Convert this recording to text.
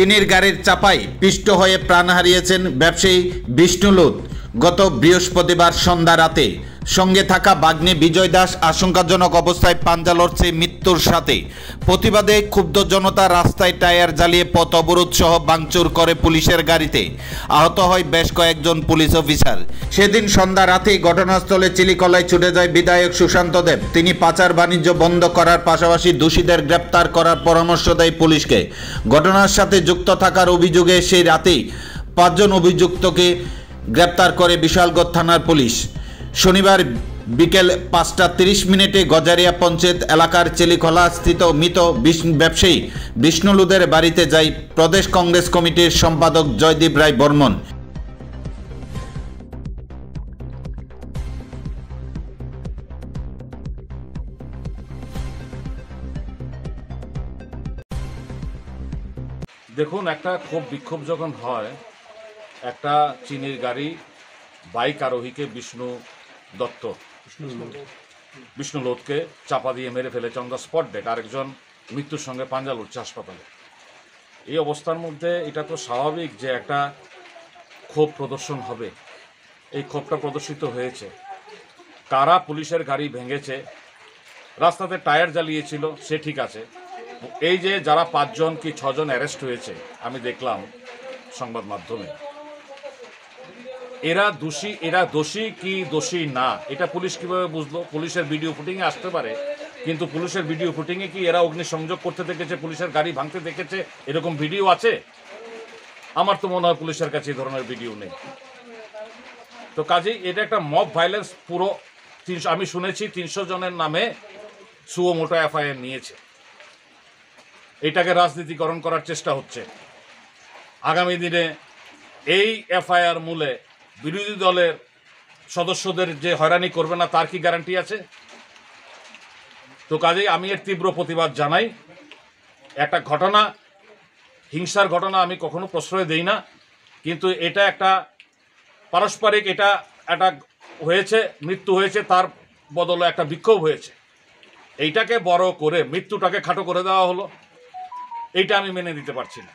চিনির গাড়ির চাপায় পিষ্ট হয়ে প্রাণ হারিয়েছেন ব্যবসায়ী বিষ্ণু লুত গত বৃহস্পতিবার সন্ধ্যা রাতে। সঙ্গে থাকা ভাগ্নে বিজয় দাস আশঙ্কাজনক অবস্থায় পাঞ্জা লড়ছে মৃত্যুর সাথে। প্রতিবাদে ক্ষুব্ধ জনতা রাস্তায় টায়ার জ্বালিয়ে পথ অবরোধ সহ ভাঙচুর করে পুলিশের গাড়িতে। আহত হয় বেশ কয়েকজন পুলিশ অফিসার। সেদিন সন্ধ্যা রাতেই ঘটনাস্থলে চিলিকলায় ছুটে যায় বিধায়ক সুশান্ত দেব। তিনি পাচার বাণিজ্য বন্ধ করার পাশাপাশি দোষীদের গ্রেপ্তার করার পরামর্শ দেয় পুলিশকে। ঘটনার সাথে যুক্ত থাকার অভিযোগে সেই রাতেই 5 জন অভিযুক্তকে গ্রেপ্তার করে বিশালগড় থানার পুলিশ। শনিবার বিকেল 5টা 30 গজারিয়া পঞ্চায়েত এলাকার চিলিকলা স্থিত মৃত ব্যবসায়ী বিষ্ণু লুদের বাড়িতে যায় প্রদেশ কংগ্রেস কমিটির সম্পাদক জয়দীপ রায় বর্মন। দেখুন, একটা খুব বিক্ষোভ যখন হয়, একটা চিনির গাড়ি বাইক আরোহীকে বিষ্ণু লোধকে চাপা দিয়ে মেরে ফেলেছে অন দ্য স্পট ডেট। আরেকজন মৃত্যুর সঙ্গে পাঞ্জা লড়ছে হাসপাতালে। এই অবস্থার মধ্যে এটা তো স্বাভাবিক যে একটা ক্ষোভ প্রদর্শন হবে। এই ক্ষোভটা প্রদর্শিত হয়েছে। কারা পুলিশের গাড়ি ভেঙেছে, রাস্তাতে টায়ার জ্বালিয়েছিল, সে ঠিক আছে। এই যে যারা 5 জন কি 6 জন অ্যারেস্ট হয়েছে, আমি দেখলাম সংবাদ মাধ্যমে, এরা দোষী কি দোষী না, এটা পুলিশ কিভাবে বুঝলো? পুলিশের ভিডিও ফুটেজে আসতে পারে, কিন্তু পুলিশের ভিডিও ফুটেজে কি এরা অগ্নিসংযোগ করতে দেখেছে, পুলিশের গাড়ি ভাঙতে দেখেছে, এরকম ভিডিও আছে? আমার তো মনে হয় পুলিশের কাছে এই ধরনের ভিডিও নেই। তো কাজেই এটা একটা মব ভায়োলেন্স। পুরো আমি শুনেছি 300 জনের নামে সুও মোটো এফআইআর নিয়েছে। এটাকে রাজনীতিকরণ করার চেষ্টা হচ্ছে। আগামী দিনে এই এফআইআর মূলে বিরোধী দলের সদস্যদের যে হয়রানি করবে না, তার কি গ্যারান্টি আছে? তো কাজেই আমি এর তীব্র প্রতিবাদ জানাই। একটা ঘটনা, হিংসার ঘটনা আমি কখনো প্রশ্রয় দেই না, কিন্তু এটা একটা পারস্পরিক, এটা একটা হয়েছে, মৃত্যু হয়েছে, তার বদলে একটা বিক্ষোভ হয়েছে। এইটাকে বড় করে মৃত্যুটাকে খাটো করে দেওয়া হলো, এইটা আমি মেনে নিতে পারছি না।